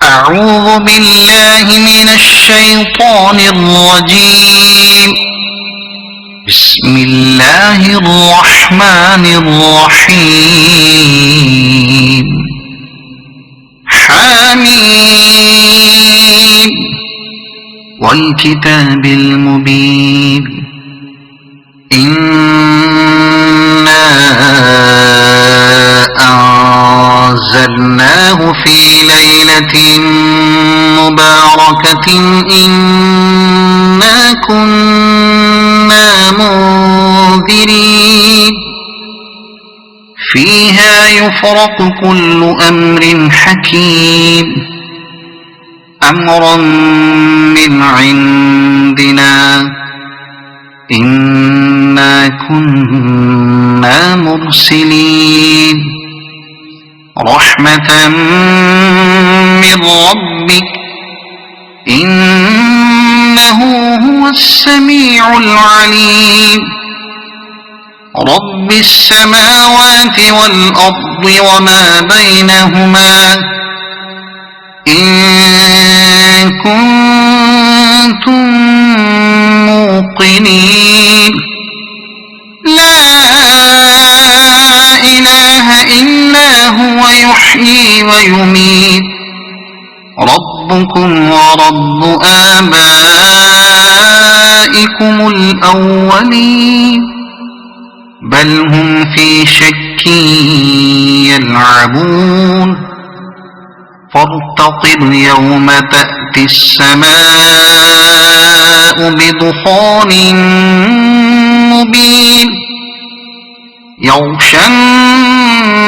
أعوذ بالله من الشيطان الرجيم. بسم الله الرحمن الرحيم. حميم والكتاب المبين. إنا أنزلناه في ليلة مباركة إنا كنا منذرين فيها يفرق كل أمر حكيم أمرا من عندنا إنا كنا مرسلين رحمة من ربك إنه هو السميع العليم. رب السماوات والأرض وما بينهما إن كنتم موقنين لا إله إلا هو يحيي ويميت ربكم ورب آبائكم الأولين بل هم في شك يلعبون فارتقب يوم تأتي السماء بدخان مبين يغشى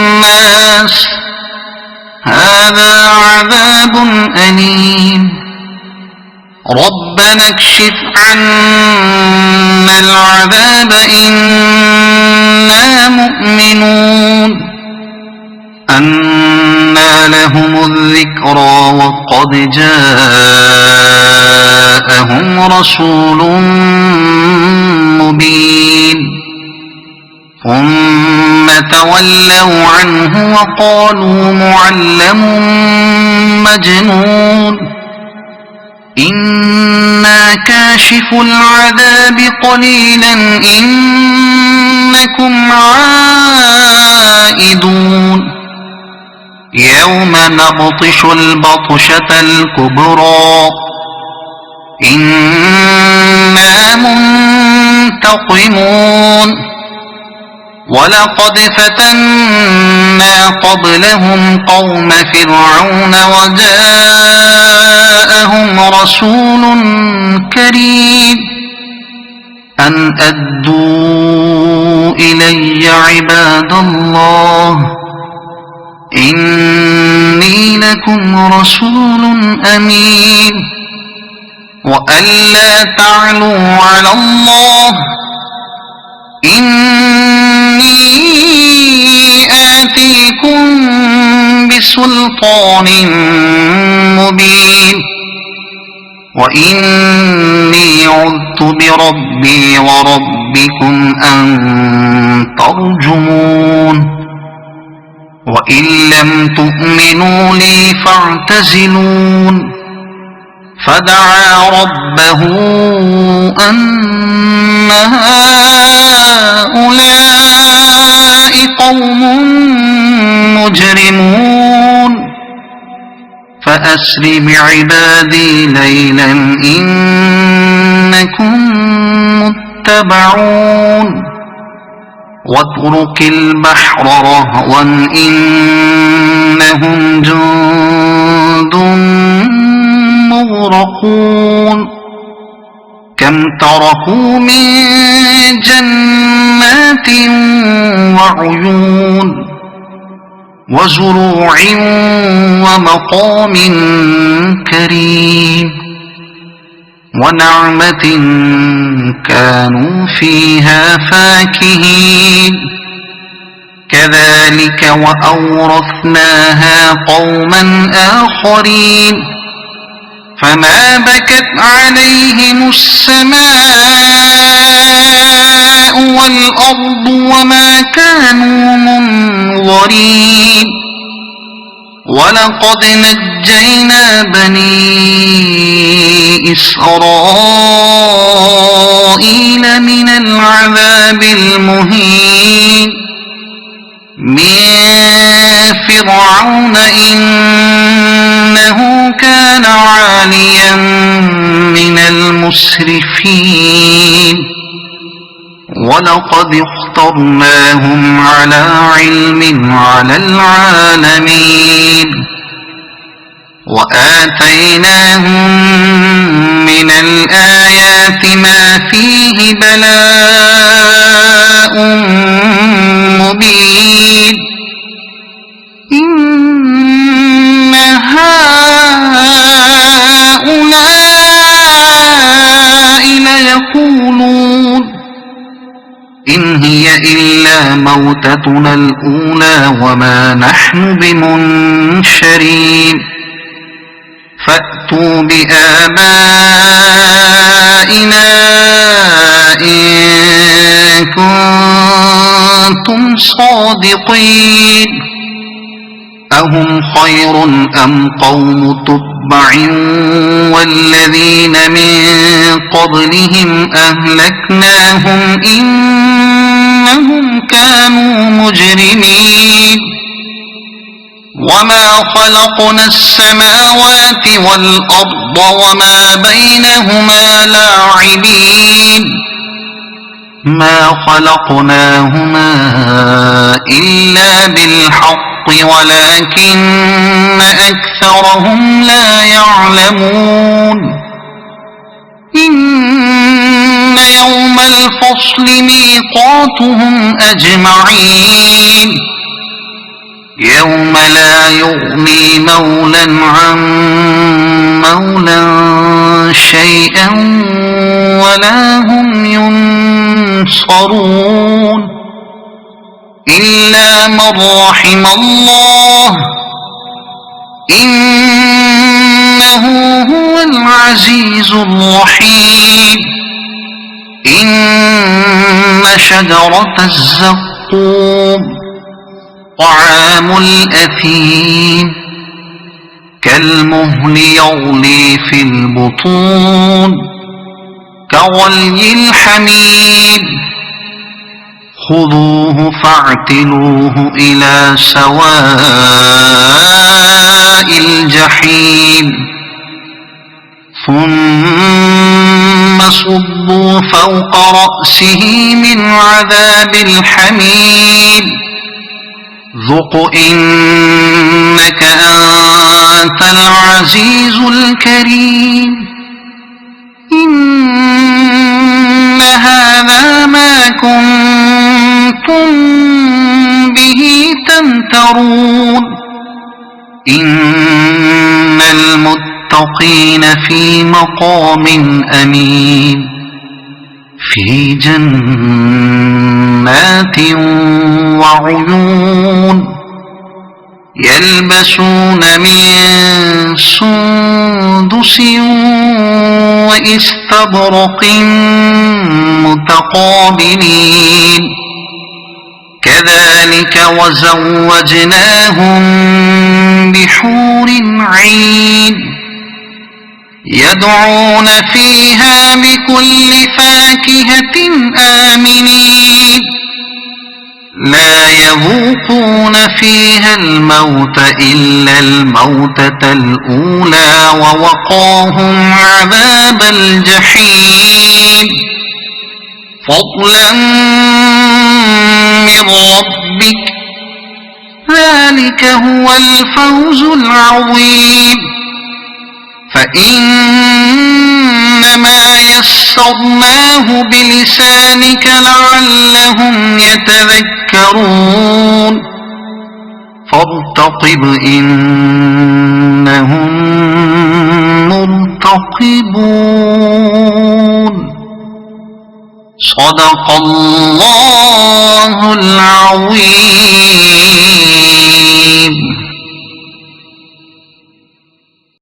الناس هذا عذاب أليم ربنا اكشف عنا العذاب إنا مؤمنون أنى لهم الذكرى وقد جاءهم رسول مبين ثم تولوا عنه وقالوا معلم مجنون إنا كاشف العذاب قليلا إنكم عائدون يوم نبطش البطشة الكبرى إنا منتقمون ولقد فتنا قبلهم قوم فرعون وجاءهم رسول كريم أن أدوا إلي عباد الله إني لكم رسول أمين وألا تعلوا على الله إني آتيكم بسلطان مبين وإني عذت بربي وربكم أن ترجمون وإن لم تؤمنوا لي فاعتزلون فدعا ربه أن هؤلاء قوم مجرمون فأسر بعبادي ليلا إنكم متبعون واترك البحر رهوا إنهم جند مغرقون كم تركوا من جنات وعيون وزروع ومقام كريم ونعمة كانوا فيها فاكهين كذلك وأورثناها قوما آخرين فما بكت عليهم السماء والأرض وما كانوا منظرين ولقد نجينا بني إسرائيل من العذاب المهين من فرعون إنه كان عاليا من المسرفين ولقد اخترناهم على علم على العالمين وآتيناهم من الآيات ما فيه بلاء مبين إن هؤلاء ليقولون إن هي إلا موتتنا الأولى وما نحن بمنشرين فأتوا بآبائنا إن كنتم صادقين أهم خير أم قوم تبع والذين من قبلهم أهلكناهم إنهم كانوا مجرمين وما خلقنا السماوات والأرض وما بينهما لاعبين ما خلقناهما إلا بالحق ولكن أكثرهم لا يعلمون إن يوم الفصل ميقاتهم أجمعين يوم لا يغني مولا عن مولا شيئا ولا هم ينصرون إلا من رحم الله إنه هو العزيز الرحيم إن شجرة الزقوم طعام الأثيم كالمهل يغلي في البطون كغلي الحميم خذوه فاعتلوه إلى سواء الجحيم ثم صبوا فوق رأسه من عذاب الحميم ذق إنك أنت العزيز الكريم إن هذا ما كنتم به تمترون إن المتقين في مقام أمين في جنات وعيون يلبسون من سندس وإستبرق متقابلين كذلك وزوجناهم بحور عين يدعون فيها بكل فاكهة آمنين لا يذوقون فيها الموت إلا الموتة الأولى ووقاهم عذاب الجحيم فضلا من ربك ذلك هو الفوز العظيم فإنما يسرناه بلسانك لعلهم يتذكرون فارتقب إنهم مرتقبون صدق الله العظيم